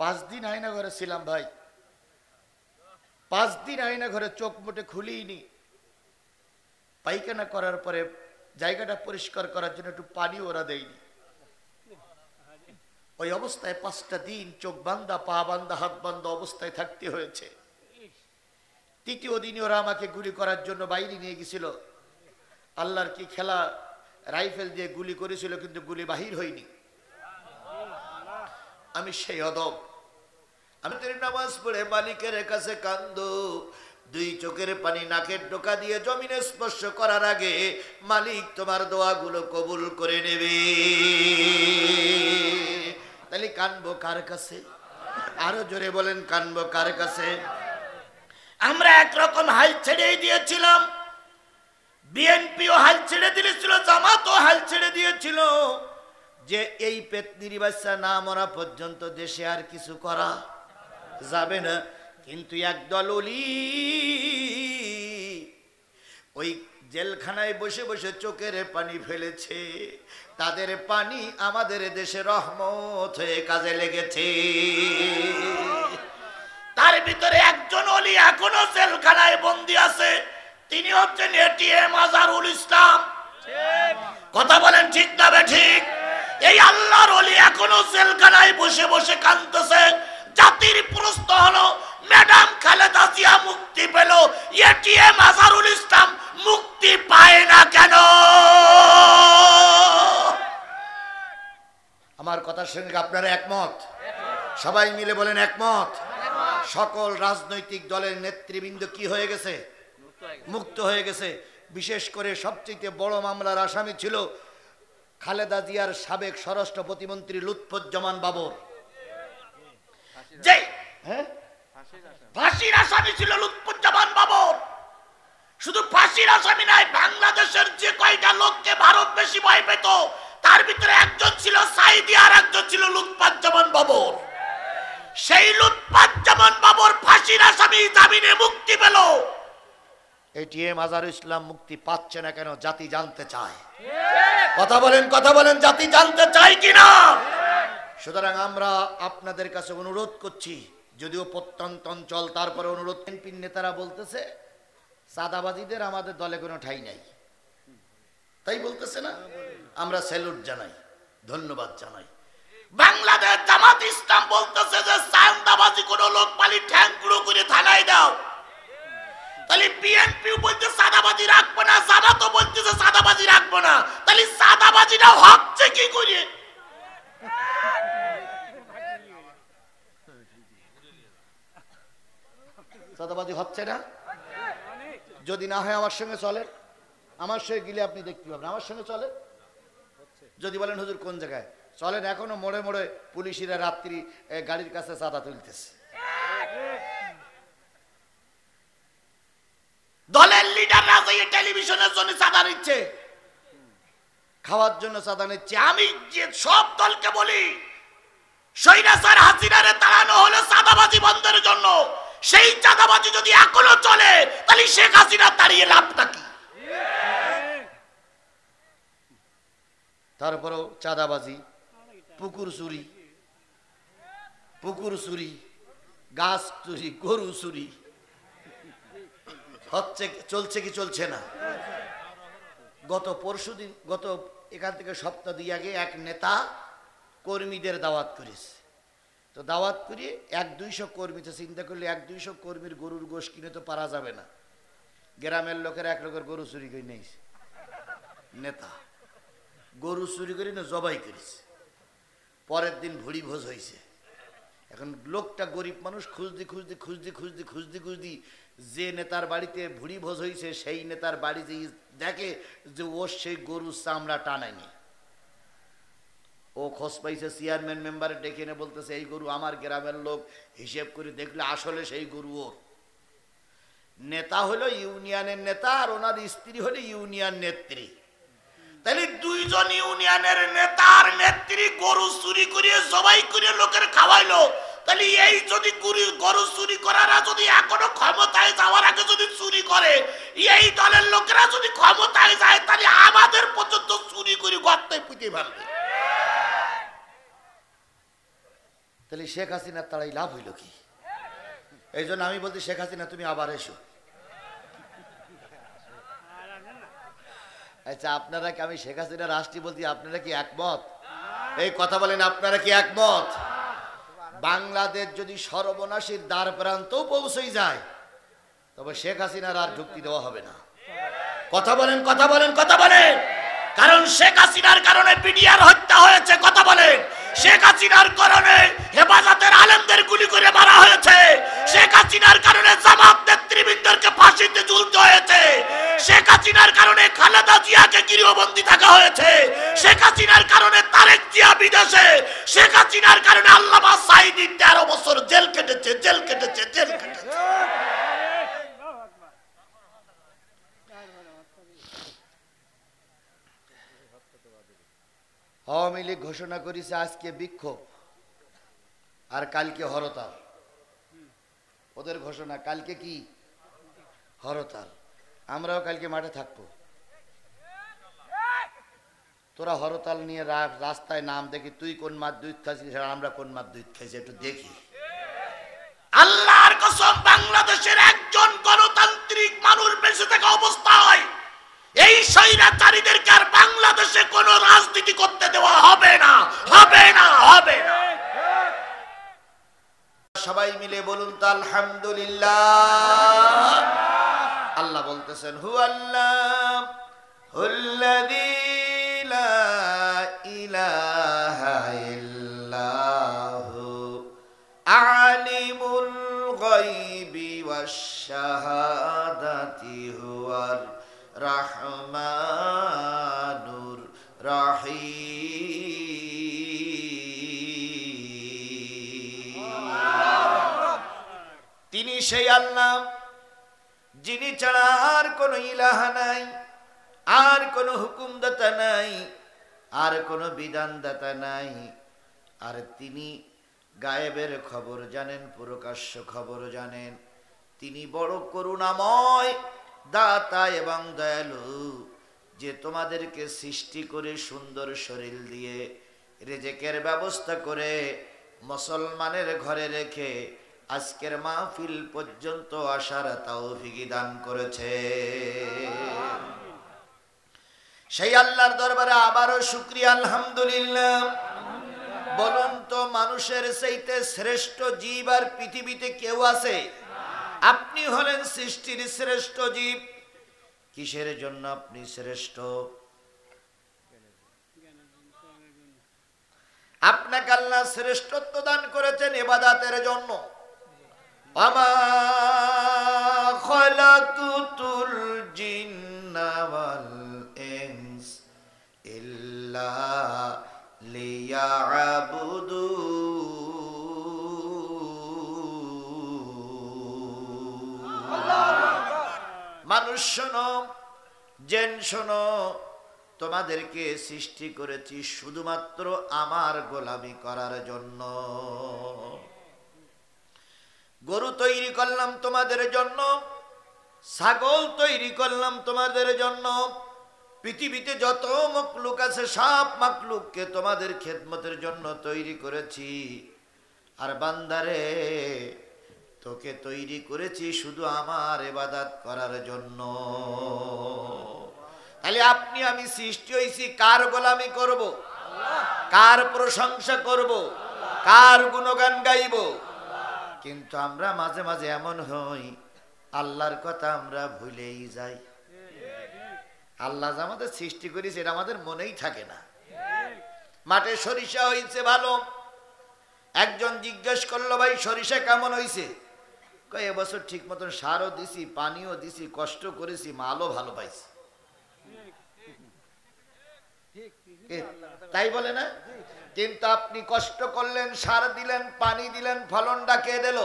5 দিন আয়না ঘরে ছিলাম ভাই, 5 দিন আয়না ঘরে চোখ মোটে খুলিনি। পায়খানা করার পরে জায়গাটা পরিষ্কার করার জন্য একটু পানি ওরা দেয়নি। ওই অবস্থায় 5টা দিন চোখ বান্ধা, পা বান্ধা, হাত বান্ধা অবস্থায় থাকতে হয়েছে। 3য় দিনে ওরা আমাকে গুলি করার জন্য বাইরে নিয়ে গেছিল। আল্লাহর কি খেলা, রাইফেল দিয়ে গুলি করেছিল কিন্তু গুলি বাহির হয়নি। আমি সেই অদব, আমি তোর নামাজ পড়ে মালিকের কাছে কান্দো, 2 চোখের পানি নাকের ডোকা দিয়ে জমিনে স্পর্শ করার আগে মালিক তোমার দোয়াগুলো কবুল করে নেবে। তাহলে কানবো কার কাছে? আরো জোরে বলেন, কানবো কার কাছে? আমরা একরকম হাল ছেড়েই দিয়েছিলাম, বিএনপিও হাল ছেড়ে দিয়েছিল, জামাতও হাল ছেড়ে দিয়েছিল যে এই পেতনির বাচ্চা না মরা পর্যন্ত দেশে আর কিছু করা যাবে না। কিন্তু একদল ওলি ওই জেলখানায় বসে বসে চোখের পানি ফেলেছে, তাদের পানি আমাদের দেশে রহমত হয়ে কাজে লেগেছে। তার ভিতরে একজন ওলি এখনো জেলখানায় বন্দী আছে, তিনি হচ্ছেন এটিএম আজহারুল ইসলাম। কথা বলেন ঠিক না বেঠিক? এই আল্লাহর ওলি এখনো জেলখানায় বসে বসে কাঁদতেছে। জাতির প্রশ্ন হলো, ম্যাডাম খালেদা জিয়া মুক্তি পেল, এটিএম আজহারুল ইসলাম মুক্তি পায় না কেন? আমার কথার সঙ্গে আপনারা একমত? সবাই মিলে বলেন একমত। সকল রাজনৈতিক দলের নেতৃবৃন্দ কি হয়ে গেছে? মুক্ত হয়ে গেছে। বিশেষ করে সবচেয়ে বড় মামলার আসামি ছিল খালেদা জিয়ার সাবেক স্বরাষ্ট্র প্রতিমন্ত্রী লুৎফুজ্জামান বাবর। ফাঁসির আসামি ছিল লুৎফুজ্জামান বাবর। শুধু ফাঁসির আসামি নাই, বাংলাদেশের যে কয়টা লোককে ভারত বেশি ভয় পেত তার ভিতরে একজন ছিল সাইদি আর একজন ছিল লুৎফুজ্জামান বাবর। সেই লুৎফুজ্জামান বাবর ফাঁসির আসামি, জামিনে মুক্তি পেল। এটিএম আজহারুল ইসলাম মুক্তি পাচ্ছে না কেন? জাতি জানতে চায়। কথা বলেন, কথা বলেন, জাতি জানতে চায় কিনা? সুতরাং আমরা আপনাদের কাছে অনুরোধ করছি, যদিও প্রত্যন্ত অঞ্চল, তারপরে অনুরোধ। এনপির নেতারা বলতেছে সাদাবাজিদের আমাদের দলে কোনো ঠাঁই নাই, তাই বলতেছে না? আমরা স্যালুট জানাই, ধন্যবাদ জানাই। বাংলাদেশ জামাত ইসলাম বলতেছে যে সাদাবাজি কোনো লোক পালি ঠ্যাং গুঁড়ো করে থানায় দাও। তাহলে বিএনপি বলতে সাদাবাজি রাখবো না, জামাতও বলতেছে সাদাবাজি রাখবো না। তাহলে সাদাবাজিটা হচ্ছে কি করে? সাদাবাজি হচ্ছে না। যদি না হয় আমার সঙ্গে চলে, আমার সঙ্গে গেলে আপনি দেখতে পাবেন। আমার সঙ্গে চলে, যদি বলেন হুজুর কোন জায়গায় চলেন, এখনো মোড়ে মোড়ে পুলিশিরা রাত্রি গাড়ির কাছে চাঁদা তুলতেছে। দলের লিডাররা যে টেলিভিশনের জন্য চাঁদা নিচ্ছে, খাওয়ার জন্য চাঁদা নিচ্ছে। আমি যে সব দলকে বলি, স্বৈরাচার হাসিনারে তাড়ানো হলো চাঁদাবাজি বন্ধের জন্য। সেই চাঁদাবাজি যদি এখনো চলে, তাহলে শেখ হাসিনা তাড়িয়ে লাভটা কি? তারপরেও চাঁদাবাজি, পুকুর চুরি, গাছ চুরি, গরু চুরি হচ্ছে, চলছে কি চলছে না? গত পরশুদিন, গত এখান থেকে সপ্তাহ 2 আগে এক নেতা কর্মীদের দাওয়াত করেছে। তো দাওয়াত করিয়ে 100-200 কর্মী, তো চিন্তা করলে 100-200 কর্মীর গরুর গোশ কিনে তো পারা যাবে না। গ্রামের লোকেরা এক লোকের গরু চুরি করে নিয়েছে। নেতা গরু চুরি করে না জবাই করেছে। পরের দিন ভুড়ি ভোজ হয়েছে। এখন লোকটা গরিব মানুষ, খুঁজদি যে নেতার বাড়িতে ভুড়ি ভোজ হয়েছে সেই নেতার বাড়ি যে দেখে যে ও সেই গরুর চামড়া টানায়নি। ও খোঁজ পাইছে, চেয়ারম্যান মেম্বারে ডেকে এনে বলতেছে এই গরু আমার গ্রামের লোক, হিসেব করে দেখলে আসলে সেই গরু ওর। নেতা হলো ইউনিয়নের নেতা আর ওনার স্ত্রী হলো ইউনিয়ন নেত্রী। তাহলে 2 জন ইউনিয়নের নেতা আর নেত্রী গরু চুরি করিয়ে জবাই করে লোকের খাওয়াইলো। তাহলে এই যদি গরু চুরি করারা যদি এখনো ক্ষমতায় যাওয়ার আগে যদি চুরি করে, এই দলের লোকেরা যদি ক্ষমতায় যায়, তাহলে আমাদের পর্যন্ত চুরি করে গর্তে পুঁতে ফেলবে। তাহলে শেখ হাসিনার তারাই লাভ হইল কি? এই জন্য আমি বলছি শেখ হাসিনা তুমি আবার এসো। আচ্ছা আপনারা কি, আমি শেখ হাসিনা রাষ্ট্রী বলছি, আপনারা কি একমত? এই কথা বলেন, আপনারা কি একমত? বাংলাদেশ যদি সর্বনাশের দ্বার প্রান্তেও পৌঁছেই যায় তবে শেখ হাসিনার আর যুক্তি দেওয়া হবে না। কথা বলেন, কথা বলেন, কথা বলেন। কারণ শেখ হাসিনার কারণে বিডিআর হত্যা হয়েছে। কথা বলেন, শেখ হাসিনার কারণে হেফাজতের আলেমদের গুলি করে মারা হয়েছে। শেখ হাসিনার কারণে জামাত নেতৃবৃন্দকে ফাঁসিতে ঝুলতে হয়েছে। শেখ হাসিনার কারণে খালেদা জিয়াকে গৃহবন্দী থাকা হয়েছে। শেখ হাসিনার কারণে তারেক জিয়া বিদেশে। শেখ হাসিনার কারণে আল্লামা সাঈদী 13 বছর জেল কেটেছে, জেল কেটেছে, জেল কেটেছে। আওয়ামী লীগ ঘোষণা করেছে আজকে বিক্ষোভ আর কালকে হরতাল। ওদের ঘোষণা কালকে কি হরতাল, আমরাও কালকে মাঠে থাকবো। তোরা হরতাল নিয়ে রাস্তায় নাম, দেখি তুই কোন মাছ দুধ খাইছিস আর আমরা কোন মাছ দুধ খাইছি, একটু দেখি। আল্লাহর কসম, বাংলাদেশের একজন গণতান্ত্রিক মানুষ বেঁচে থাকা অবস্থায় এই স্বৈরাচারীদেরকে আর বাংলাদেশে কোনো রাজনীতি করতে দেওয়া হবে না, হবে না, হবে না। সবাই মিলে বলুন তো আলহামদুলিল্লাহ। আল্লাহ বলতেছেন হুয়াল্লাহুল্লাযী লা ইলাহা ইল্লাহু আলিমুল গায়বি ওয়াশ শাহাদাতি হুয়ার রহমানুর রহিম। তিনি সেই আল্লাহ যিনি ছাড়া আর কোন ইলাহা নাই, আর কোন হুকুমদাতা নাই, আর কোন বিধানদাতা নাই। আর তিনি গায়েবের খবর জানেন, প্রকাশ্য খবর জানেন। তিনি বড় করুণাময় দাতা এবং দয়ালু, যে তোমাদেরকে সৃষ্টি করে সুন্দর শরীর দিয়ে রিজিকের ব্যবস্থা করে মুসলমানের ঘরে রেখে আজকের মাহফিল পর্যন্ত আসার তৌফিক দান করেছে। সেই আল্লাহর দরবারে আবারও শুকরিয়া, আলহামদুলিল্লাহ। বলুন তো মানুষের চাইতে শ্রেষ্ঠ জীব আর পৃথিবীতে কেউ আছে? আপনি হলেন সৃষ্টির শ্রেষ্ঠ জীব। কিসের জন্য আপনি শ্রেষ্ঠ? আপনাকে আল্লাহ শ্রেষ্ঠত্ব দান করেছেন ইবাদতের জন্য। আমা খালাকুতুল জিন্না ওয়াল ইনস ইল্লা লিয়াবুদুন। মানুষ শোনো, জেন শোনো, তোমাদেরকে সৃষ্টি করেছি শুধুমাত্র আমার গোলামি করার জন্য। গরু তৈরি করলাম তোমাদের জন্য, ছাগল তৈরি করলাম তোমাদের জন্য। পৃথিবীতে যত মখলুক আছে সব মখলুককে তোমাদের খেদমতের জন্য তৈরি করেছি। আর বান্দারে, তোকে তৈরি করেছি শুধু আমার ইবাদত করার জন্য। তাহলে আপনি আমি সৃষ্টি হইছি কার গোলামি করব, কার প্রশংসা করব, কার গুণগান গাইব? কিন্তু আমরা মাঝে মাঝে এমন হই, আল্লাহর কথা আমরা ভুলেই যাই। আল্লাহ যে আমাদের সৃষ্টি করেছে এটা আমাদের মনেই থাকে না। মাঠে সরিষা হয়েছে ভালো, একজন জিজ্ঞেস করলো ভাই সরিষা কেমন হয়েছে? কয় এবছর ঠিক মতন সারও দিছি, পানিও দিছি, কষ্ট করেছি, মালও ভালো পাইছি। তাই বলে না? কিন্তু আপনি কষ্ট করলেন, সার দিলেন, পানি দিলেন, ফলনটা কে দিল?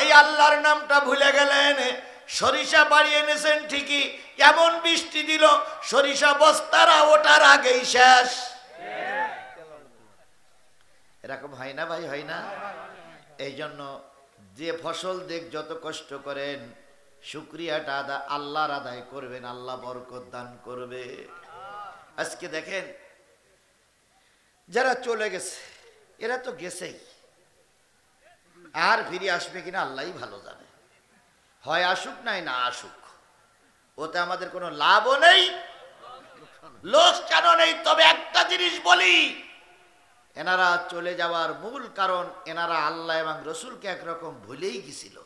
এই আল্লাহর নামটা ভুলে গেলেন। সরিষা বাড়িয়ে এনেছেন ঠিকই, কেমন বৃষ্টি দিল, সরিষা বস্তারা ওঠার আগেই শেষ। এরকম হয় না ভাই, হয় না? এই জন্য যে ফসল দেখ যত কষ্ট করেন, শুকরিয়াটা আল্লাহর আদায় করবেন, আল্লাহ বরকত দান করবে। আজকে দেখেন যারা চলে গেছে, এরা তো গেছেই, আর ফিরে আসবে কিনা আল্লাহই ভালো জানে। হয় আসুক নাই না আসুক, ওতে আমাদের কোনো লাভও নেই, লোকসানও নেই। তবে একটা জিনিস বলি, এনারা চলে যাওয়ার মূল কারণ এনারা আল্লাহ এবং রসুলকে একরকম ভুলেই গেছিল।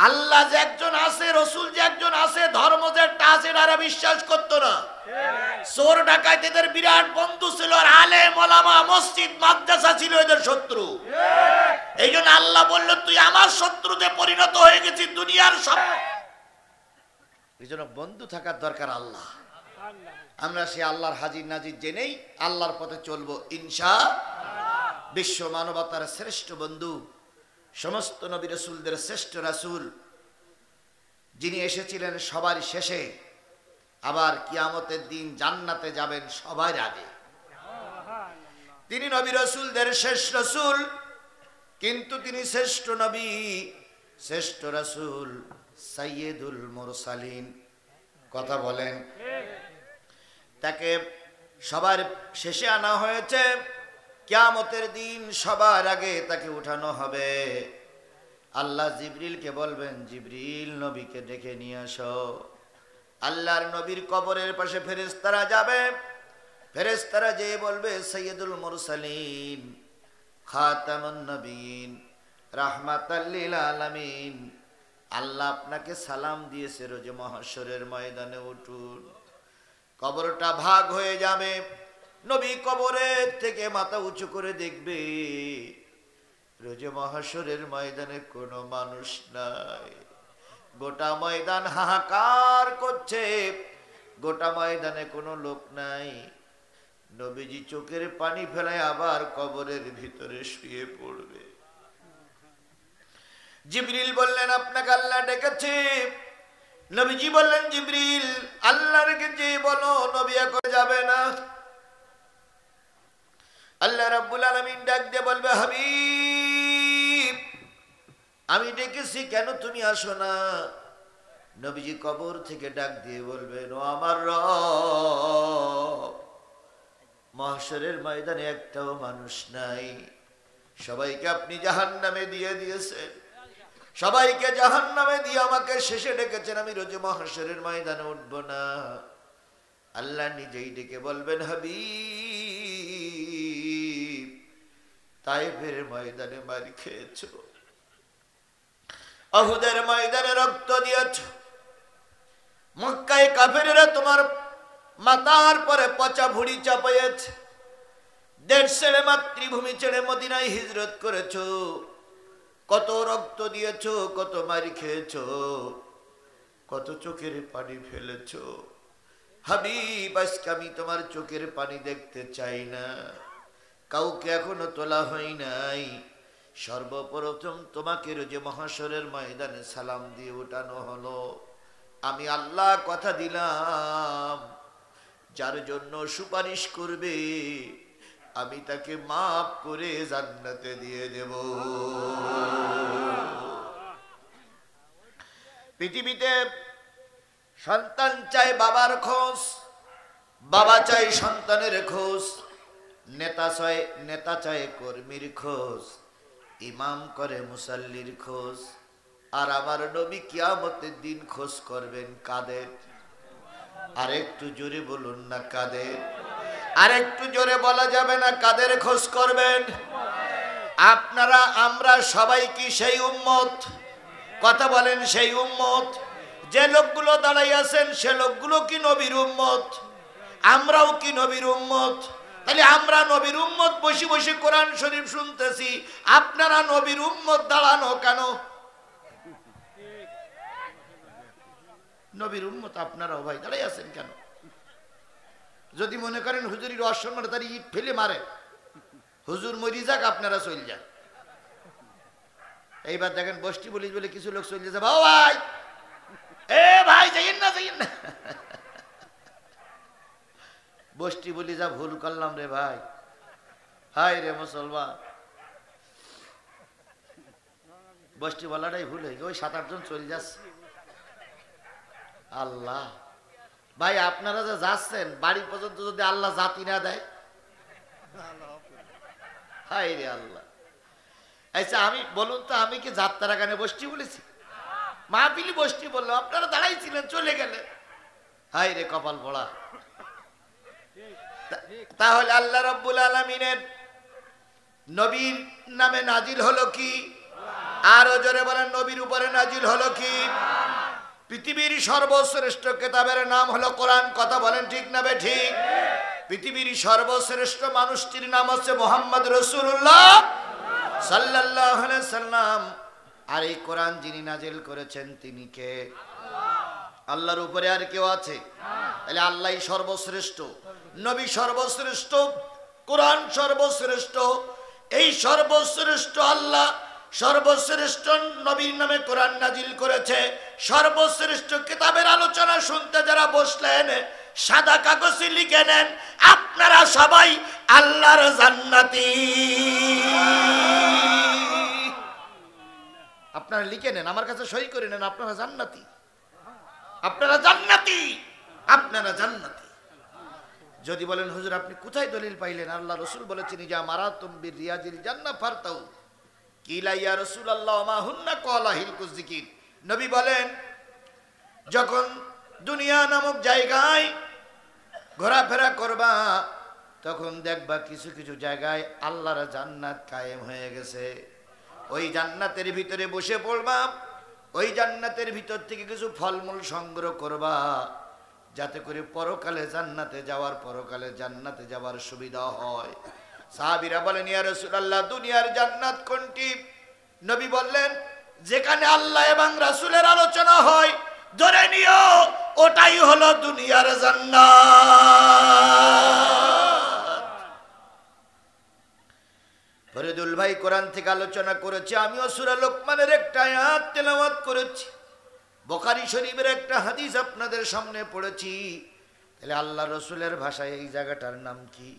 আল্লাহ যে একজন আছে, রসুল যে একজন আছে, ধর্ম যে একটা আছে, এনারা বিশ্বাস করতো না। চোর ডাকাইতেদের বিরাট বন্ধু ছিল, আর আলেম ওলামা মসজিদ মাদ্রাসা ছিল এদের শত্রু। এই জন্য আল্লাহ বললো তুই আমার শত্রুতে পরিণত হয়ে গেছিস দুনিয়ার সব। এই জন্য বন্ধু থাকার দরকার আল্লাহ। আমরা সে আল্লাহর হাজির নাজির জেনেই আল্লাহর পথে চলবো ইনশাআল্লাহ। বিশ্ব মানবতার শ্রেষ্ঠ বন্ধু, সমস্ত নবী রাসূলদের শ্রেষ্ঠ রাসূল, যিনি এসেছিলেন সবার শেষে, আবার কিয়ামতের দিন জান্নাতে যাবেন সবার আগে। তিনি নবী রাসূলদের শেষ রাসূল, কিন্তু তিনি শ্রেষ্ঠ নবী, শ্রেষ্ঠ রাসূল, সাইয়্যিদুল মুরসালিন। কথা বলেন। তাকে সবার শেষে আনা হয়েছে, কিয়ামতের দিন সবার আগে তাকে উঠানো হবে। আল্লাহ জিবরিলকে বলবেন, জিবরিল নবীকে ডেকে নিয়ে আসো। আল্লাহর নবীর কবরের পাশে ফেরেশতারা যাবে। ফেরেশতারা যেয়ে বলবে, সাইয়্যিদুল মুরসালিন, খাতামুন নবীন, রাহমাতাল লিল আলামিন, আল্লাহ আপনাকে সালাম দিয়েছে, রোজে মহাশরের ময়দানে উঠুন। কবরটা ভাগ হয়ে যাবে। নবী কবরের থেকে মাথা উঁচু করে দেখবে, রোজে মহাশরের ময়দানে কোনো মানুষ নাই। গোটা ময়দান হাহাকার করছে, গোটা ময়দানে কোনো লোক নাই। নবীজি চোখের পানি ফেলায় আবার কবরের ভিতরে শুয়ে পড়বে। জিবরিল বললেন, আপনাকে আল্লাহ ডেকেছে। নবীজি বললেন, জিবরিল আল্লাহর কাছে বলো নবী এখন যাবে না। আল্লাহ রাব্বুল আলামিন ডাক দিয়ে বলবে, হাবিব আমি ডেকেছি, কেন তুমি আসো না? নবীজি কবর থেকে ডাক দিয়ে বলবেন, ও আমার রব, মাহশরের ময়দানে একটাও মানুষ নাই। সবাইকে আপনি জাহান্নামে দিয়ে দিয়েছেন, সবাইকে জাহান্নামে দিয়ে আমাকে শেষে ডেকেছেন, আমি রোজে মাহশরের ময়দানে উঠবো না। আল্লাহ নিজেই ডেকে বলবেন, হাবিব তায়েফের ময়দানে মার খেয়েছো, উহুদের ময়দানে রক্ত দিয়েছো, মক্কায় কাফেররা তোমার মাথার পরে পচা ভুঁড়ি চাপাইয়েছে, দেশ ছেড়ে মাতৃভূমি ছেড়ে মদিনায় হিজরত করেছো, কত রক্ত দিয়েছো, কত মারি খেয়েছো, কত চোখের পানি ফেলেছো। হাবিব আজকে আমি তোমার চোখের পানি দেখতে চাই না। কাউকে এখনো তোলা হয় নাই, সর্বপ্রথম তোমাকে রোজে মহাশরের ময়দানে সালাম দিয়ে উঠানো হলো। আমি আল্লাহ কথা দিলাম, যার জন্য সুপারিশ করবে আমি তাকে মাফ করে জান্নাতে দিয়ে দেব। পৃথিবীতে সন্তান চায় বাবার খোঁজ, বাবা চায় সন্তানের খোঁজ, নেতা চায় কর্মীর খোঁজ, ইমাম করে মুসাল্লির খোঁজ। আর আমার নবী কিয়ামতের দিন খোঁজ করবেন কাদের? আরেকটু জোরে বলুন না কাদের? আরেকটু জোরে বলা যাবে না কাদের খোঁজ করবেন? আপনারা আমরা সবাই কি সেই উম্মত? কথা বলেন, সেই উম্মত? যে লোকগুলো দাঁড়াই আছেন সে লোকগুলো কি নবীর উম্মত? আমরাও কি নবীর উম্মত? তাহলে আমরা নবীর উম্মত বসে বসে কোরআন শরীফ শুনতেছি, আপনারা নবীর উম্মত দাঁড়ানো কেন? নবীর উম্মত আপনারাও ভাই দাঁড়াই আছেন কেন? যদি মনে করেন হুজুরির অসম্মান তার ইট ফেলে মারে, হুজুর মরি যাক আপনারা চলে যান। এইবার দেখেন বস্তি পুলিশ বলে কিছু লোক চলে যাবে, ভাই এ ভাই যাইয়েন না, যাইয়েন না। বস্তি বলি যা ভুল করলাম রে ভাই, হাই রে মুসলমান, বস্তি বলাটাই ভুল হয়ে ওই 7-8 জন চলে যাচ্ছে। আল্লাহ ভাই আপনারা যে যাচ্ছেন বাড়ি পর্যন্ত যদি আল্লাহ জাতি না দেয়, হাই রে আল্লাহ। আচ্ছা আমি বলুন তো, আমি কি যাত্রা গানে বসছি বলেছি? মাহফিলি বসছি বললাম, আপনারা দাঁড়াইছিলেন চলে গেলেন। হায় রে কপাল পোড়া। তাহলে আল্লাহ রাব্বুল আলামিনের নবীর নামে নাজিল হলো কি? আরো জোরে বলেন, নবীর উপরে নাজিল হলো কি? পৃথিবীর সর্বশ্রেষ্ঠ কিতাবের নাম হলো কোরআন। কথা বলেন ঠিক না বে ঠিক? পৃথিবীর সর্বশ্রেষ্ঠ মানুষটির নাম হচ্ছে মুহাম্মদ রাসূলুল্লাহ সাল্লাল্লাহু আলাইহি সাল্লাম। আর এই কোরআন যিনি নাজিল করেছেন তিনি কে? আল্লাহর উপরে আর কেউ আছে? তাহলে আল্লাহই সর্বশ্রেষ্ঠ, নবী সর্বশ্রেষ্ঠ, কোরআন সর্বশ্রেষ্ঠ। এই সর্বশ্রেষ্ঠ আল্লাহ সর্বশ্রেষ্ঠ নবীর নামে কোরআন নাজিল করেছে। সর্বশ্রেষ্ঠ কিতাবের আলোচনা শুনতে যারা বসলেন, সাদা কাগজে লিখে নেন, আপনারা সবাই আল্লাহর জান্নাতি। আপনারা লিখে নেন, আমার কাছে সই করে নেন, আপনারা জান্নাতি, আপনারা জান্নাতি, আপনারা জান্নাতি। যদি বলেন হুজুর আপনি কোথায় দলিল পাইলেন? আল্লাহ রাসূল বলেছেন, যা মারাতুম বিরিয়াজিল জান্নাহ ফারতাউ। কিলা ইয়া রাসূলুল্লাহ মা হুন্না ক্বালা হিলকুজ যিকির। নবী বলেন, যখন দুনিয়া নামক জায়গায় ঘোরাফেরা করবা তখন দেখবা কিছু কিছু জায়গায় আল্লাহর জান্নাত কায়েম হয়ে গেছে। ওই জান্নাতের ভিতরে বসে পড়বা, ওই জান্নাতের ভিতর থেকে কিছু ফলমূল সংগ্রহ করবা, যাতে করে পরকালে জান্নাতে যাওয়ার সুবিধা হয়। সাহাবীরা বলেন, ইয়া রাসূলুল্লাহ দুনিয়ার জান্নাত কোনটি? নবী বললেন, যেখানে আল্লাহ এবং রাসূলের আলোচনা হয় ধরে নিও ওটাই হলো দুনিয়ার জান্নাত। ফরিদুল ভাই কোরআন থেকে আলোচনা করেছে, আমিও সূরা লোকমানের একটা আয়াত তেলাওয়াত করেছি, বুখারী শরীফের একটা হাদিস আপনাদের সামনে পড়েছি। তাহলে আল্লাহ রাসূলের ভাষায় এই জায়গাটার নাম কি?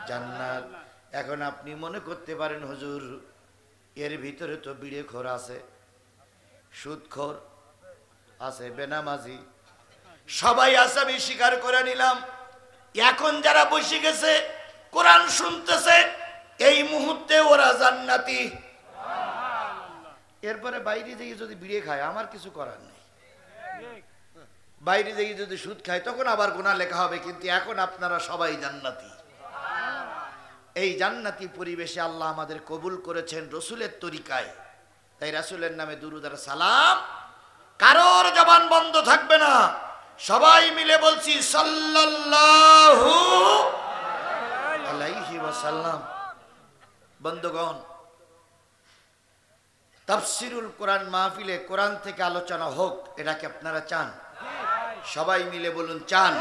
জান্নাত। এখন আপনি মনে করতে পারেন হুজুর এর ভিতরে তো বিড়েখোর আছে, সুদখোর আছে, বেনামাজি সবাই আছে, আমি স্বীকার করে নিলাম। এখন যারা বসে গেছে কোরআন শুনতেছে এই মুহূর্তে ওরা জান্নাতি। এরপরে বাইরে থেকে যদি বিড়ে খায় আমার কিছু করার নেই, বাইরে থেকে যদি সুদ খায় তখন আবার গুনাহ লেখা হবে, কিন্তু এখন আপনারা সবাই জান্নাতি। এই জান্নাতি পরিবেশে আল্লাহ আমাদের কবুল করেছেন রাসূলের তরিকায়। তাই রাসূলের নামে দুরূদ আর সালাম কারোর জবান বন্ধ থাকবে না, সবাই মিলে বলছি সাল্লাল্লাহু আলাইহি ওয়াসাল্লাম। বন্ধুগণ, তাফসিরুল কোরআন মাহফিলে কোরআন থেকে আলোচনা হোক, এটা কি আপনারা চান? সবাই মিলে বলুন চান।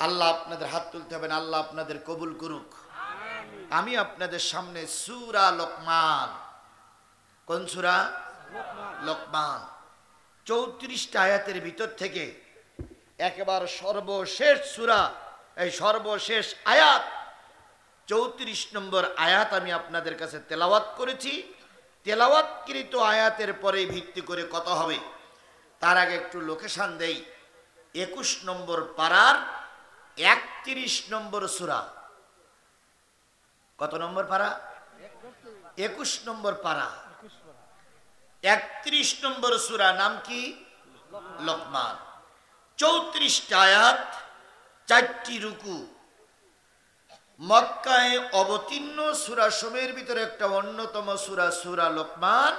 আল্লাহ আপনাদের হাত তুলতে হবেন, আল্লাহ আপনাদের কবুল করুক। আমি আপনাদের সামনে সূরা লোকমান, কোন সূরা? লোকমান, 34টা আয়াতের ভিতর থেকে একেবারে সর্বশেষ সূরা, এই সর্বশেষ আয়াত 34 নম্বর আয়াত আমি আপনাদের কাছে তেলাওয়াত করেছি। তেলাওয়াতকৃত আয়াতের পরে ভিত্তি করে কথা হবে। তার আগে একটু লোকেশন দেই। 21 নম্বর পারার 31 নম্বর সূরা। কত নম্বর পারা? 21 নম্বর পারা, 31 নম্বর সূরা। নাম কি? লোকমান। 34টা আয়াত, 4টি রুকু। মক্কায় অবতীর্ণ সূরা সমূহের ভিতরে একটা অন্যতম সূরা সূরা লোকমান।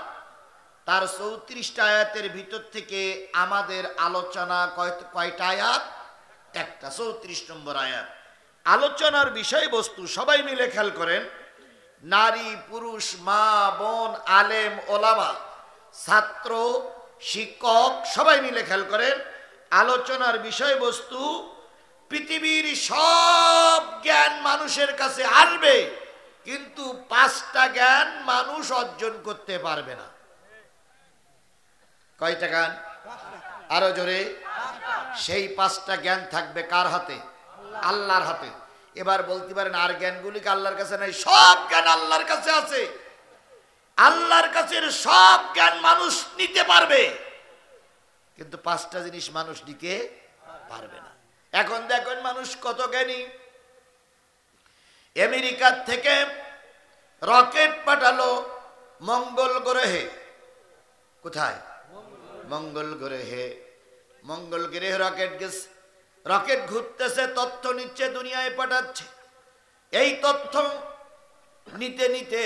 তার 34টা আয়াতের ভিতর থেকে আমাদের আলোচনা কয়টা আয়াত? একটা, 34 নম্বর আয়াত। আলোচনার বিষয়বস্তু সবাই মিলে খেয়াল করেন, নারী পুরুষ মা বোন আলেম ওলামা ছাত্র শিক্ষক সবাই মিলে খেয়াল করেন। আলোচনার বিষয়বস্তু পৃথিবীর সব জ্ঞান মানুষের কাছে আসবে, কিন্তু 5টা জ্ঞান মানুষ অর্জন করতে পারবে না। কয়টা জ্ঞান? আরো জোরে। সেই 5টা জ্ঞান থাকবে কার হাতে? আল্লাহর হাতে। এবার বলতে পারেন আর জ্ঞানগুলি কি আল্লাহর কাছে নাই? সব জ্ঞান আল্লাহর কাছে আছে। আল্লাহর কাছে সব জ্ঞান মানুষ নিতে পারবে, কিন্তু 5টা জিনিস মানুষ নিতে পারবে না। এখন দেখুন মানুষ কত জ্ঞানী। আমেরিকার থেকে রকেট পাঠালো মঙ্গল গ্রহে, কোথায়? মঙ্গল গ্রহে। মঙ্গল গ্রহে রকেট গেছে, রকেট ঘুরতেছে, তথ্য নিচ্ছে, দুনিয়ায় পাঠাচ্ছে। এই তথ্য নিতে নিতে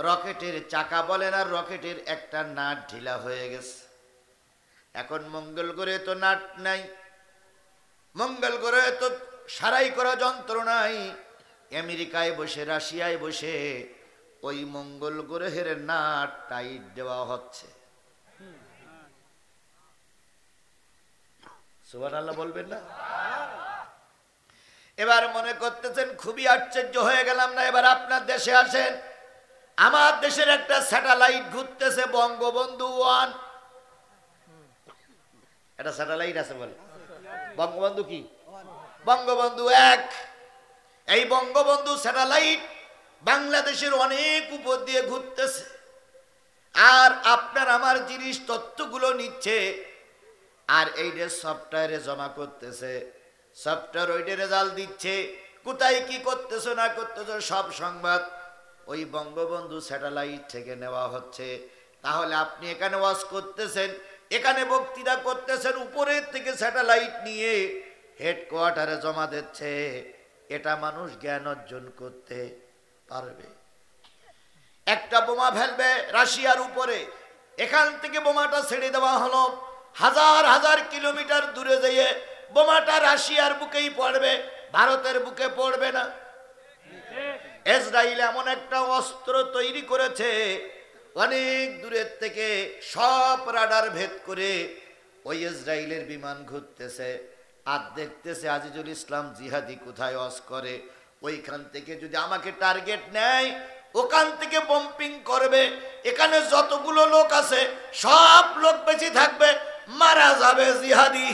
রকেটের চাকা বলেন আর রকেটের একটা নাট ঢিলা হয়ে গেছে। এখন মঙ্গল গ্রহে তো নাট নাই, মঙ্গল গ্রহে তো সারাই করা যন্ত্র নাই। আমেরিকায় বসে, রাশিয়ায় বসে ওই মঙ্গল গ্রহের নাট টাইট দেওয়া হচ্ছে। সুবহানাল্লাহ বলবেন না? এবার মনে করতেছেন খুবই আশ্চর্য হয়ে গেলাম না। এবার আপনার দেশে আসেন, আমার দেশের একটা স্যাটেলাইট ঘুরতেছে, বঙ্গবন্ধু 1। এটা স্যাটেলাইট আছে বলে, বঙ্গবন্ধু কি? বঙ্গবন্ধু 1। এই বঙ্গবন্ধু স্যাটেলাইট বাংলাদেশের অনেক উপর দিয়ে ঘুরতেছে, আর আপনার আমার জিনিস তথ্যগুলো নিচ্ছে, আর এইটা সফটওয়্যারে জমা করতেছে, সফটওয়্যার ওইটা রেজাল্ট দিচ্ছে। কোথায় কি করতেছো না করতেছো সব সংবাদ ওই বঙ্গবন্ধু স্যাটেলাইট থেকে নেওয়া হচ্ছে। তাহলে আপনি এখানে ওয়াজ করতেছেন, এখানে বক্তৃতা করতেছেন, উপরের থেকে স্যাটেলাইট নিয়ে হেডকোয়ার্টারে জমা দিচ্ছে। এটা মানুষ জ্ঞান অর্জন করতে পারবে? একটা বোমা ফেলবে রাশিয়ার উপরে, এখান থেকে বোমাটা ছেড়ে দেওয়া হলো, হাজার হাজার কিলোমিটার দূরে যেয়ে বোমাটা রাশিয়ার বুকেই পড়বে, ভারতের বুকে পড়বে না। ইসরায়েল এমন একটা অস্ত্র তৈরি করেছে, অনেক দূরের থেকে সব রাডার ভেদ করে ওই ইসরায়েলের বিমান ঘুরতেছে, আর দেখতেছে আজিজুল ইসলাম জিহাদি কোথায় ওয়াজ করে, ওইখান থেকে যদি আমাকে টার্গেট নেয় ওখান থেকে বম্পিং করবে। এখানে যতগুলো লোক আছে সব লোক বেঁচে থাকবে, মারা যাবে জিহাদি।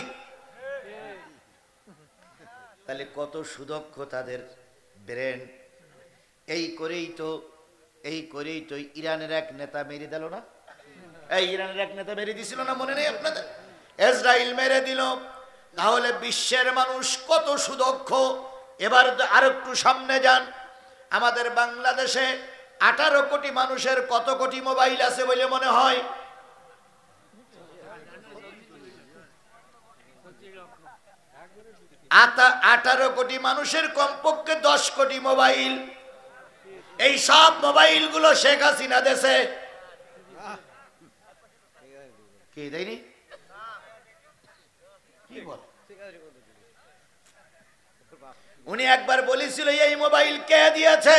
তাহলে কত সুদক্ষ তাদের ব্রেন। এই করেই তো ইরানের এক নেতা মেরে দিল না? এই ইরানের এক নেতা মেরে দিছিল না, মনে নেই আপনাদের? ইসরায়েল মেরে দিল। তাহলে বিশ্বের মানুষ কত সুদক্ষ। এবার আর একটু সামনে যান, আমাদের বাংলাদেশে 18 কোটি মানুষের কত কোটি মোবাইল আছে বলে মনে হয়? 18 কোটি মানুষের কমপক্ষে 10 কোটি মোবাইল। এই সব মোবাইলগুলো শেখ হাসিনা দেশে কি দেয়নি? কি বল? উনি একবার বলেছিল এই মোবাইল কে দিয়েছে?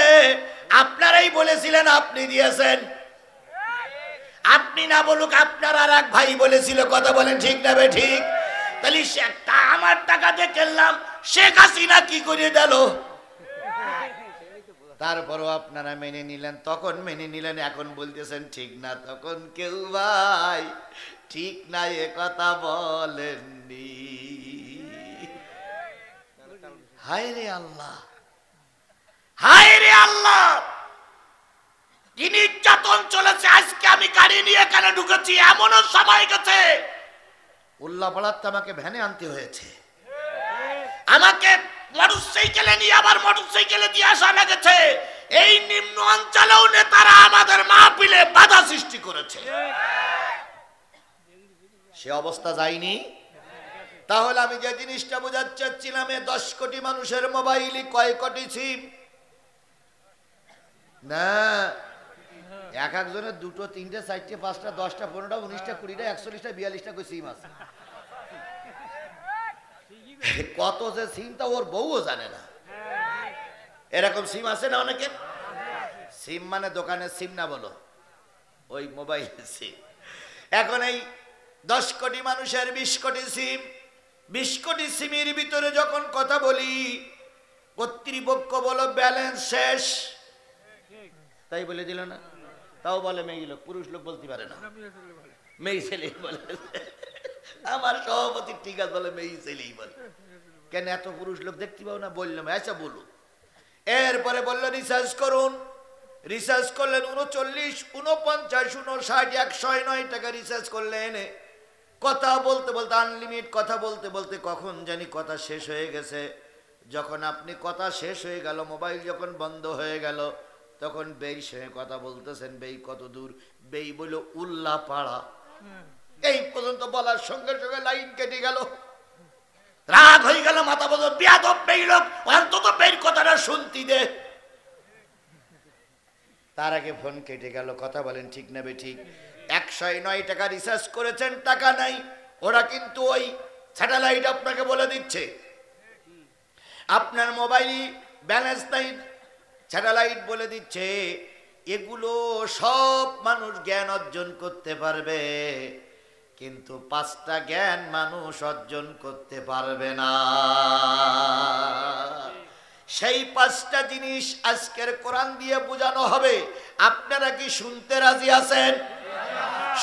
আপনারাই বলেছিলেন, আপনি দিয়েছেন। আপনি না বলুক, আপনার আর এক ভাই বলেছিল। কথা বলেন ঠিক না বে ঠিক? তাহলে আমার টাকা দিয়ে কিনলাম, শেখ হাসিনা কি করে দিল? তারপরও আপনারা মেনে নিলেন, তখন মেনে নিলেন, এখন বলতেছেন ঠিক না। তখন কেউ ভাই ঠিক না এ কথা বলেননি। হায় রে আল্লাহ, হায় রে আল্লাহ, কি নির্যাতন চলেছে। আজকে আমি গাড়ি নিয়ে এখানে ঢুকেছি, এমনও সময় গেছে উল্লাপাড়াতে আমাকে ভ্যানে আনতে হয়েছে, আমাকে মোটরসাইকেলে নিয়ে আবার মোটরসাইকেলে দিয়ে আসা লেগেছে। এই নিম্ন অঞ্চলেও নেতারা আমাদের মাহফিলে বাধা সৃষ্টি করেছে। সে অবস্থা যায়নি? তাহলে আমি যে জিনিসটা বোঝাতে চাচ্ছিলাম, 10 কোটি মানুষের মোবাইলই কয় কোটি সিম? না, এক একজনের 2টো 3টে 4টে 5টা 10টা 15টা 19টা 20টা 41টা 42টা করে সিম আছে। কত যে সিম তা ওর বউও জানে না। এরকম সিম আছে না অনেকের? সিম মানে দোকানের সিম না, বলো ওই মোবাইল সিম। এখন এই 10 কোটি মানুষের 20 কোটি সিম, 20 কোটি সিমের ভিতরে যখন কথা বলি, কর্তৃপক্ষ বলো ব্যালেন্স শেষ, তাই বলে দিল না? তাও বলে মেয়ে লোক, পুরুষ লোক বলতে পারে না, মেয়ে ছেলে বলে। আমার সভাপতি ঠিক আছে বলে মেয়ে ছেলেই বলে। কেন এত পুরুষ লোক দেখতে পাও না? বললাম আচ্ছা বলুন। এরপরে বললো রিসার্চ করুন, রিসার্চ করলেন 39, 49, 59, 109 টাকা রিসার্চ করলেন। কথা বলতে বলতে আনলিমিট কথা বলতে বলতে কখন জানি কথা শেষ হয়ে গেছে। যখন আপনি কথা শেষ হয়ে গেল, মোবাইল যখন বন্ধ হয়ে গেল, তখন বেই সঙ্গে কথা বলতেছেন, বেই কত দূর? বেই বলল উল্লা পাড়া। এই পর্যন্ত বলার সঙ্গে সঙ্গে লাইন কেটে গেল। রাগ হয়ে গেল, মাথা বলল বিয়াদব বেই লোক, অন্তত বের কথাটা শুনতি দে। তার আগে ফোন কেটে গেল। কথা বলেন ঠিক না ঠিক? 109 টাকা রিচার্জ করেছেন, টাকা নাই। ওরা কিন্তু ওই স্যাটেলাইট আপনাকে বলে দিচ্ছে আপনার মোবাইলে ব্যালেন্স নাই, স্যাটেলাইট বলে দিচ্ছে। এগুলো সব মানুষ জ্ঞান অর্জন করতে পারবে, কিন্তু 5টা জ্ঞান মানুষ অর্জন করতে পারবে না। সেই 5টা জিনিস আজকের কোরআন দিয়ে বোঝানো হবে। আপনারা কি শুনতে রাজি আছেন?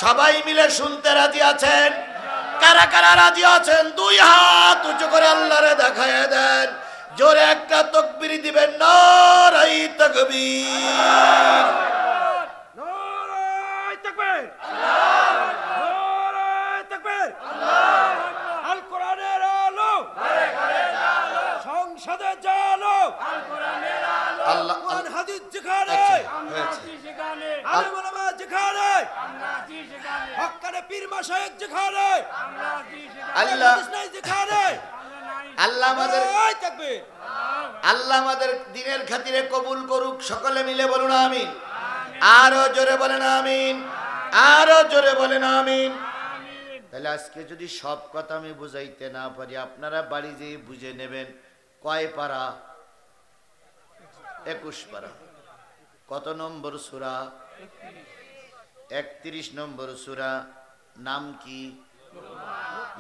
সবাই মিলে শুনতে রাজি আছেন? কারা কারা রাজি আছেন? 2 হাত উঁচু করে আল্লাহরে দেখায় দেন। জোরে একটা তাকবীর দিবেন, নারায়ে তাকবীর। নারায়ে তাকবীর, নারায়ে তাকবীর। আল কোরআনের আলো, সংসদে জালো, আল্লাহ কোরআন হাদিস যেখানে, আলেম ওলামা যেখানে, হক্কানে পীর মাশায়েখ যেখানে, আল্লাহ নাই যেখানে, আল্লাহ আমাদের নারায়ে তাকবীর। আল্লাহ আমাদের দিনের খাতিরে কবুল করুক। সকলে মিলে বলুন আমিন। আরো জোরে বলেন আমিন, আরো জোরে বলেন আমিন। তাহলে আজকে যদি সব কথা আমি বুঝাইতে না পারি, আপনারা বাড়ি যেয়ে বুঝে নেবেন। কয় পারা? 21 পারা। কত নম্বর সূরা? 31 নম্বর সূরা। নাম কি?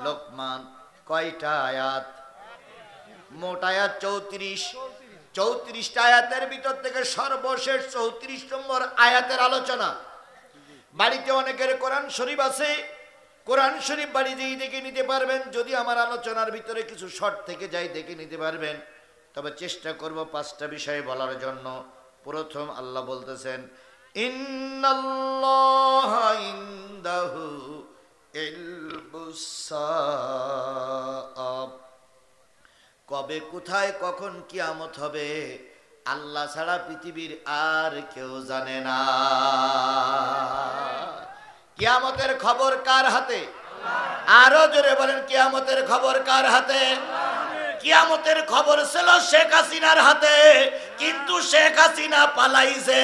লোকমান। কয়টা আয়াত? মোট আয়াত 34। 34টা আয়াতের ভিতর থেকে সর্বশেষ 34 নম্বর আয়াতের আলোচনা। বাড়িতে অনেকের কোরআন শরীফ আছে, কোরআন শরীফ বাড়ি যেই দেখে নিতে পারবেন। যদি আমার আলোচনার ভিতরে কিছু শর্ট থেকে যাই দেখে নিতে পারবেন। তবে চেষ্টা করব 5টা বিষয় বলার জন্য। প্রথম, আল্লাহ বলতেছেন ইন্নাল্লাহা ইনদাহু ইলমুস সাআ। কবে, কোথায়, কখন কিয়ামত হবে আল্লাহ ছাড়া পৃথিবীর আর কেউ জানে না। কিয়ামতের খবর কার হাতে? আরো জোরে বলেন, কিয়ামতের খবর কার হাতে? কিয়ামতের খবর ছিল শেখ হাসিনার হাতে, কিন্তু শেখ হাসিনা পালাইছে।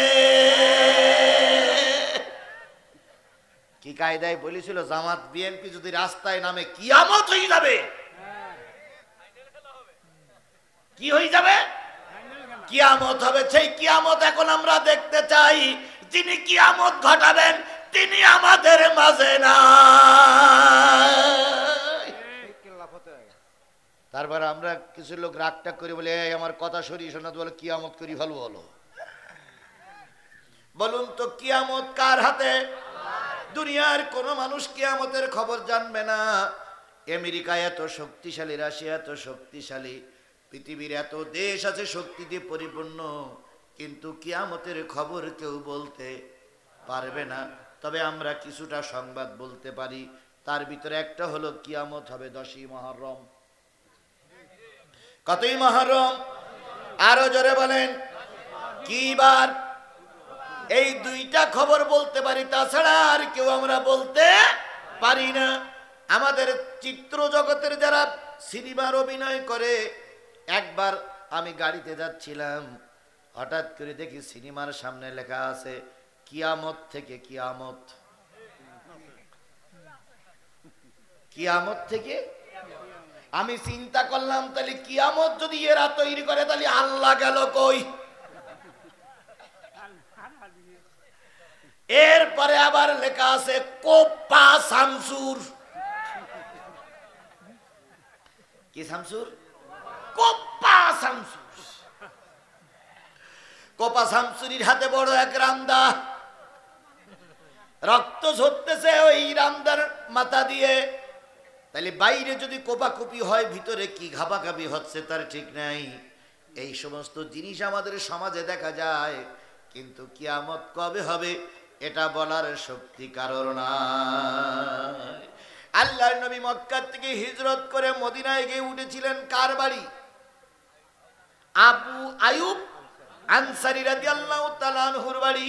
কি কায়দায় বলেছিল, জামাত বিএনপি যদি রাস্তায় নামে কিয়ামত হয়ে যাবে। কি হয়ে যাবে? কিয়ামত হবে। সেই কিয়ামত এখন আমরা দেখতে চাই। যিনি কিয়ামত ঘটাবেন তিনি আমাদের মাঝে না। তারপর আমরা কিছু লোক রাগটাগ করে বলে, এই আমার কথা সরিয়ে শোনা, বলে কিয়ামত করি ভালো হলো। বলুন তো কিয়ামত কার হাতে? দুনিয়ার কোন মানুষ কিয়ামতের খবর জানবে না। আমেরিকা এত শক্তিশালী, রাশিয়া এত শক্তিশালী, পৃথিবীর এত দেশ আছে শক্তি দিয়ে পরিপূর্ণ, কিন্তু কিয়ামতের খবর কেউ বলতে পারবে না। তবে আমরা কিছুটা সংবাদ বলতে পারি। তার ভিতরে একটা হলো কিয়ামত হবে 10ই মুহররম। কতই মুহররম? আরো জোরে বলেন। কি বার? এই 2টা খবর বলতে পারি, তাছাড়া আর কেউ আমরা বলতে পারি না। আমাদের চিত্র জগতের যারা সিনেমার অভিনয় করে, একবার আমি গাড়িতে যাচ্ছিলাম, হঠাৎ করে দেখি সিনেমার সামনে লেখা আছে কিয়ামত থেকে কিয়ামত। কিয়ামত থেকে। আমি চিন্তা করলাম, তাহলে কিয়ামত যদি এরা তৈরি করে তাহলে আল্লাহ গেল কই? এরপরে আবার লেখা আছে কোপা শামসুর। কি শামসুর? কোপা শামসুর। কোপা শামসুরির হাতে বড় এক রামদা, রক্ত ঝরতেছে ওই রামদার মাথা দিয়ে। তাহলে বাইরে যদি কোপাকুপি হয়, ভিতরে কি ঘাপাঘাপি হচ্ছে তার ঠিক নাই। এই সমস্ত জিনিস আমাদের সমাজে দেখা যায়, কিন্তু কিয়ামত কবে হবে এটা বলার শক্তি কারোর নাই। আল্লাহর নবী মক্কা থেকে হিজরত করে মদিনায় গিয়ে উঠেছিলেন কার বাড়ি? আবু আয়ুব আনসারী রাদিয়াল্লাহু তাআলা আনহুর বাড়ি,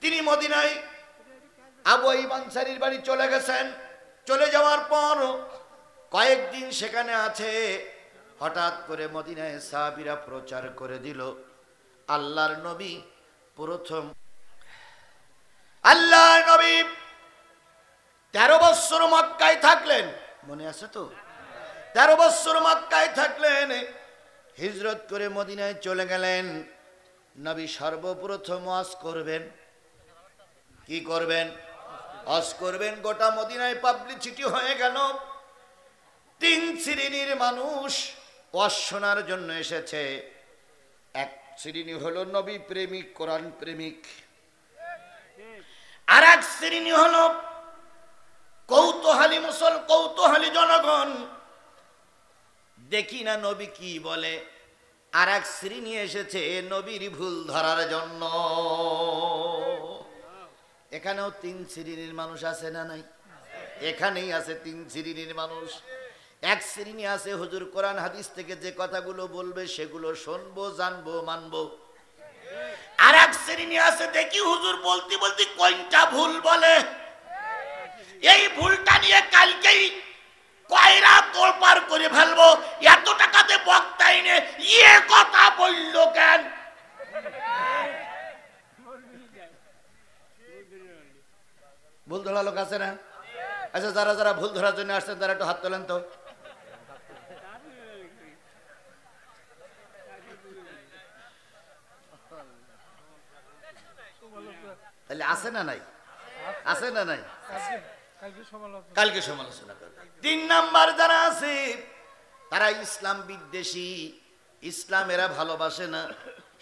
তিনি মদিনায় আবু আইয়ুব আনসারীর বাড়ি চলে গেছেন। চলে যাওয়ার পর কয়েকদিন সেখানে আছে। হঠাৎ করে মদিনায় সাহাবীরা প্রচার করে দিল, আল্লাহর নবী প্রথম, আল্লাহর নবী 13 বছর মক্কায় থাকলেন, মনে আছে তো? 13 বছর মক্কায় থাকলেন, হিজরত করে মদিনায় চলে গেলেন। নবী সর্বপ্রথম ওয়াজ করবেন। কি করবেন? ওয়াজ করবেন। গোটা মদিনায় পাবলিসিটি হয়ে গেল। 3 শ্রেণীর মানুষ ওয়াজ শোনার জন্য এসেছে। এক শ্রেণী হলো নবী প্রেমিক, কোরআন প্রেমিক। আর এক শ্রেণী হলো কৌতূহলী জনগণ, দেখি না নবী কি বলে। আর এক শ্রেণী এসেছে নবীর ভুল ধরার জন্য। এখানেও 3 শ্রেণীর মানুষ আছে না নাই? এখানেই আছে 3 শ্রেণীর মানুষ। এক শ্রেণী আছে হুজুর কোরআন হাদিস থেকে যে কথাগুলো বলবে সেগুলো শুনবো, জানবো, মানবো। আর এক শ্রেণী আছে দেখি হুজুর বলতে বলতে কোনটা ভুল বলে, এই ভুলটা নিয়ে কালকেই কয়রা তোলপাড় করে ফেলবো। এত টাকাতে বক্তা এনে ইয়ে কথা বললো কেন? ভুল ধরা লোক আছে না? আচ্ছা, যারা যারা ভুল ধরার জন্য আসছেন তারা একটু হাত তোলেন তো। তাহলে আছে না নাই? আছে না নাই? কালকে সমালোচনা করবে। 3 নাম্বার যারা আছে তারা ইসলাম বিদ্বেষী, ইসলাম এরা ভালোবাসে না।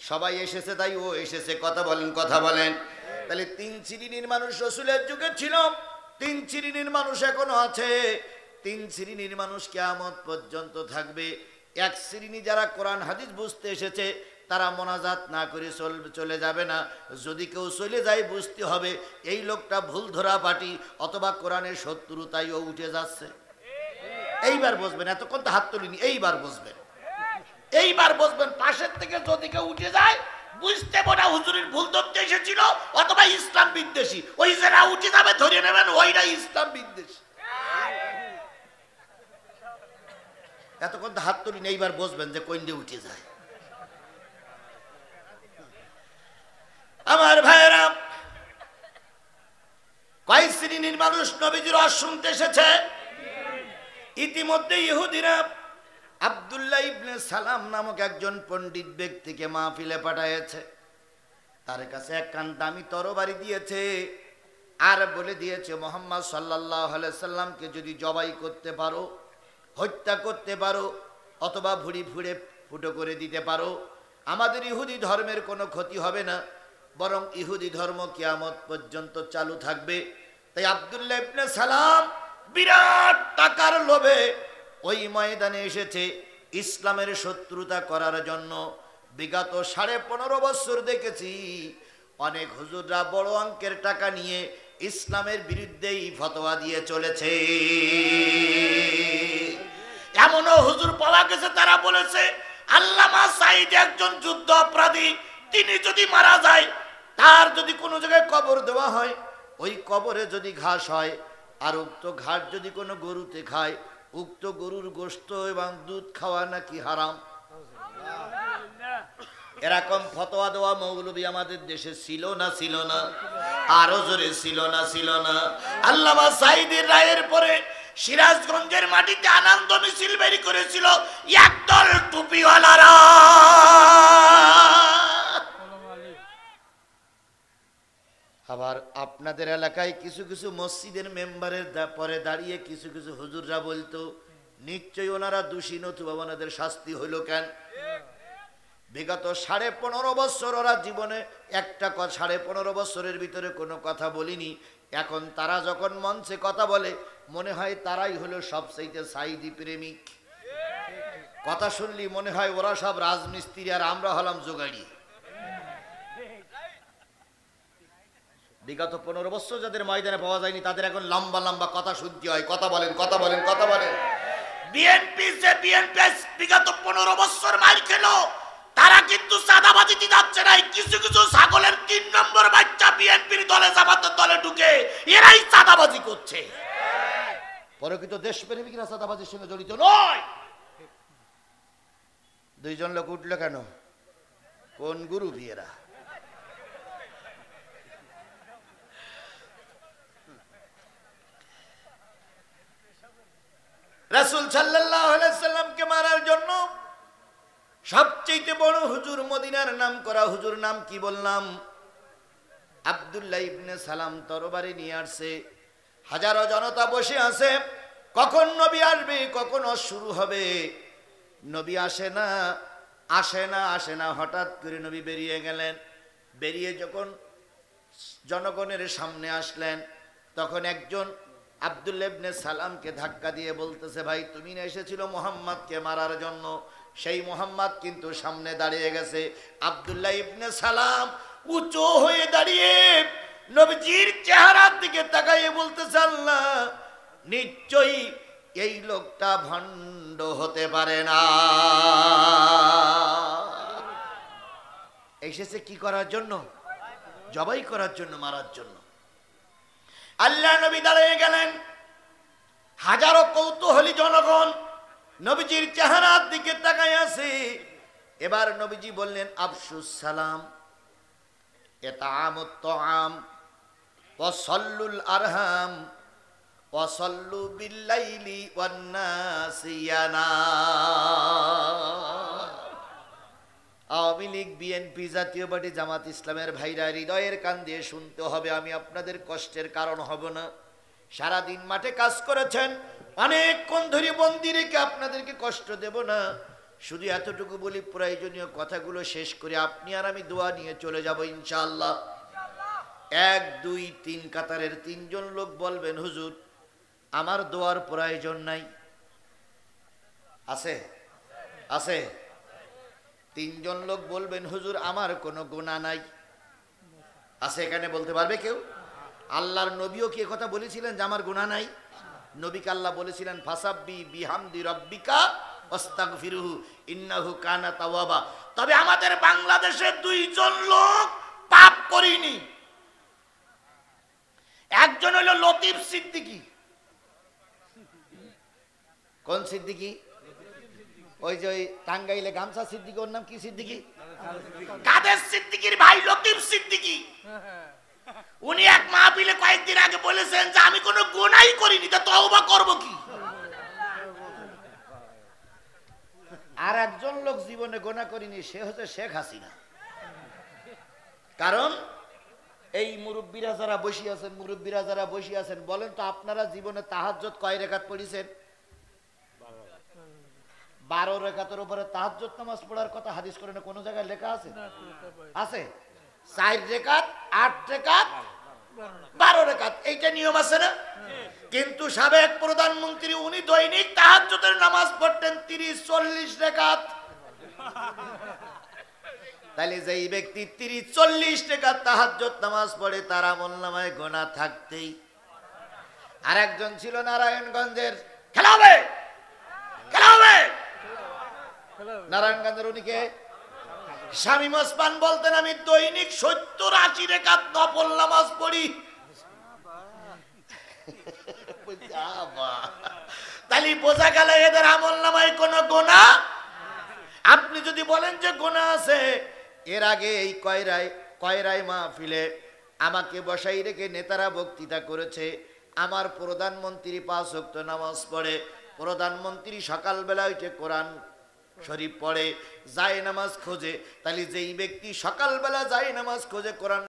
সবাই এসেছে তাই ও এসেছে, কথা বলেন, কথা বলেন। তাহলে 3 শ্রেণীর মানুষ রাসূলের যুগে ছিল, 3 শ্রেণীর মানুষ এখনো আছে, 3 শ্রেণীর মানুষ কিয়ামত পর্যন্ত থাকবে। এক শ্রেণী যারা কোরআন হাদিস বুঝতে এসেছে তারা মোনাজাত না করে চলে যাবে না। যদি কেউ চলে যায় বুঝতে হবে এই লোকটা ভুল ধরা পাটি অথবা কোরআনের শত্রুতাই ও উঠে যাচ্ছে। এইবার বুঝবেন, এতক্ষণ তো হাত তুলিনি, এইবার বুঝবেন, এইবার বসবেন। পাশের থেকে যদি কেউ উঠে যায় বুঝতে পারা হুজুরের ভুল ধরতে এসেছিল অথবা ইসলাম বিদ্বেষী। ওই যারা উঠে যাবে ধরে নেবেন ওইটা ইসলাম বিদ্বেষী। এতক্ষণ তো হাত তুলিনি, এইবার বুঝবেন যে কোন দিয়ে উঠে যায়। আমার ভাইয়েরা, কয় শ্রেণীর মানুষ নবীজির ওয়াজ শুনতে এসেছে? ইতিমধ্যে ইহুদিরা আব্দুল্লাহ ইবনে সালাম নামক একজন পণ্ডিত ব্যক্তিকে মাহফিলে পাঠাইছে। তার কাছে একখান দামি তরবারি দিয়েছে আর বলে দিয়েছে মুহাম্মদ সাল্লাল্লাহু আলাইহি সাল্লামকে যদি জবাই করতে পারো, হত্যা করতে পারো অথবা ভুঁড়ি ফুঁড়ে ফুটো করে দিতে পারো, আমাদের ইহুদি ধর্মের কোনো ক্ষতি হবে না, বরং ইহুদি ধর্ম কিয়ামত পর্যন্ত চালু থাকবে। তাই আব্দুল্লাহ ইবনে সালাম বিরাট টাকার লোভে ওই ময়দানে এসেছে ইসলামের শত্রুতা করার জন্য। বিগত 15.5 বছর দেখেছি অনেক হুজুররা বড় অঙ্কের টাকা নিয়ে ইসলামের বিরুদ্ধেই ফতোয়া দিয়ে চলেছে। এমনও হুজুর পাওয়া গেছে তারা বলেছে আল্লামা সাঈদ একজন যুদ্ধ অপরাধী, তিনি যদি মারা যায় তার যদি কোনো জায়গায় কবর দেওয়া হয়, ওই কবরে যদি ঘাস হয় আর উক্ত ঘাস যদি কোনো গরুতে খায়, উক্ত গরুর গোশত এবং দুধ খাওয়া নাকি হারাম। এরকম ফতোয়া দেওয়া মৌলবী আমাদের দেশে ছিল না? ছিল না? আরো জোরে ছিল না? ছিল না? আল্লামা সাঈদের রায়ের পরে সিরাজগঞ্জের মাটিতে আনন্দ মিছিল বের করেছিল একদল টুপিওয়ালারা। আবার আপনাদের এলাকায় কিছু কিছু মসজিদের মেম্বারের পরে দাঁড়িয়ে কিছু কিছু হুজুররা বলতো নিশ্চয়ই ওনারা দোষী, নতুবা ওনাদের শাস্তি হইল কেন? বিগত 15.5 বছর ওরা জীবনে একটা 15.5 বছরের ভিতরে কোনো কথা বলিনি। এখন তারা যখন মঞ্চে কথা বলে মনে হয় তারাই হলো সবচাইতে সাঈদী প্রেমিক। কথা শুনলি মনে হয় ওরা সব রাজমিস্ত্রি আর আমরা হলাম জোগাড়ি। বিগত 15 বছর যাদের ময়দানে পাওয়া যায়নি তাদের এখন লম্বা লম্বা কথা শুনতে হয়। কথা বলেন, কথা বলেন, কথা বলেন। বিএনপি বিগত 15 বছর মার খেলো, তারা কিন্তু কিন্তু চাঁদাবাজিতে যাচ্ছে না। কিছু কিছু ছাগলের 3 নম্বর বাচ্চা বিএনপির দলে, জামাতের দলে ঢুকে এরাই চাঁদাবাজি করছে। প্রকৃত দেশপ্রেমিকরা চাঁদাবাজির সঙ্গে জড়িত নয়। দুইজন লোক উঠলো কেন? কোন গুরু বিয়েরা? রাসূল সাল্লাল্লাহু আলাইহি সাল্লামকে মারার জন্য সবচেয়ে বড় হুজুর, মদিনার নাম করা হুজুর, নাম কি বললাম? আব্দুল্লাহ ইবনে সালাম তরবারি নিয়ে আসছে। হাজারো জনতা বসে আছে, কখন নবী আসবে, কখন শুরু হবে। নবী আসে না, আসে না, আসে না। হঠাৎ করে নবী বেরিয়ে গেলেন। বেরিয়ে যখন জনগণের সামনে আসলেন, তখন একজন আব্দুল্লাহ ইবনে সালামকে ধাক্কা দিয়ে বলতেছে, ভাই তুমি না এসেছিল মুহাম্মদকে মারার জন্য? সেই মুহাম্মদ কিন্তু সামনে দাঁড়িয়ে গেছে। আব্দুল্লাহ ইবনে সালাম উঁচু হয়ে দাঁড়িয়ে নবীজির চেহারার দিকে তাকাইয়ে বলতেছে, আল্লাহ, নিশ্চয়ই এই লোকটা ভণ্ড হতে পারে না। এসেছে কি করার জন্য? জবাই করার জন্য, মারার জন্য। আল্লাহ নবী দাঁড়িয়ে গেলেন। হাজারো কৌতূহলী জনগণ নবীজির চেহারার দিকে তাকায় আছে। এবার নবীজি বললেন, আফসুস সালাম, ইতআমুত তাআম ওয়া সাল্লুল আরহাম ওয়া সাল্লু বিল্লাইলি ওয়ান নাসি ইয়ানাম। আওয়ামী লীগ, বিএনপি, জাতীয় পার্টি, জামাত ইসলামের ভাইরা, হৃদয়ের কান দিয়ে শুনতে হবে, আমি আপনাদের কষ্টের কারণ হব না। সারাদিন মাঠে কাজ করেছেন, অনেকক্ষণ ধরে বন্দি রেখে আপনাদেরকে কষ্ট দেব না। শুধু এতটুকু বলি, প্রয়োজনীয় কথাগুলো শেষ করে আপনি আর আমি দোয়া নিয়ে চলে যাব ইনশাআল্লাহ। 1 2 3 কাতারের 3 জন লোক বলবেন, হুজুর আমার দোয়ার প্রয়োজন নাই। আছে? আছে? 3 জন লোক বলবেন, হুজুর আমার কোনো গুনাহ নাই। আছে এখানে? বলতে পারবে কেউ? আল্লাহর নবীও কি কথা বলেছিলেন যে আমার গুনাহ নাই? নবীকে আল্লাহ বলেছিলেন, ফাসাব্বি বিহামদি রাব্বিকা ওয়াস্তাগফিরুহু ইন্নাহু কানা তাওয়াবা। তবে আমাদের বাংলাদেশে 2 জন লোক পাপ করেনি। একজন হলো লতিফ সিদ্দিকী। কোন সিদ্দিকী? ওই যে টাঙ্গাইলে গামছা সিদ্দিকী, ওর নাম কি সিদ্দিকী? কাদের সিদ্দিকীর ভাই লতিফ সিদ্দিকী। উনি এক মাহফিলে কয়েকদিন আগে বলেছেন যে আমি কোনো গুনাহই করিনি, তা তওবা করব কি? আর একজন লোক জীবনে গুনাহ করিনি, সে হচ্ছে শেখ হাসিনা। কারণ এই মুরব্বীরা যারা বসে আছেন, বলেন তো আপনারা জীবনে তাহাজ্জুদ কয় রাকাত পড়েছেন? 12 রাকাতের উপরে তাহাজ্জুদ নামাজ পড়ার কথা হাদিস কোরআনে কোন জায়গায় লেখা আছে? আছে? 4 রাকাত, 8 রাকাত, 12 রাকাত, এইটা নিয়ম আছে না? কিন্তু সাবেক প্রধানমন্ত্রী উনি দৈনিক তাহাজ্জুদের নামাজ পড়তেন 30-40 রাকাত। তাহলে যেই ব্যক্তি 30-40 রাকাত তাহাজ্জুদ নামাজ পড়ে, তার আমলনামায় গুনাহ থাকতেই। আর একজন ছিল নারায়ণগঞ্জের, খেলা হবে, খেলা হবে। নারায়ণগঞ্জের উনি কে? শামীম ওসমান বলতেন, আমি দৈনিক 70-80 রাকাত নফল নামাজ পড়ি। তাহলে বোঝা গেল এদের আমলনামায় কোনো গুনাহ। আপনি যদি বলেন যে গুনাহ আছে, এর আগে এই কয়রায় মাহফিলে আমাকে বসাই রেখে নেতারা বক্তৃতা করেছে। আমার প্রধানমন্ত্রী 5 ওয়াক্ত নামাজ পড়ে, প্রধানমন্ত্রী সকালবেলা উঠে কোরআন শরীফ পড়ে, যায় নামাজ খোঁজে। তাহলে যেই ব্যক্তি সকালবেলা যায় নামাজ খোঁজে, কোরআন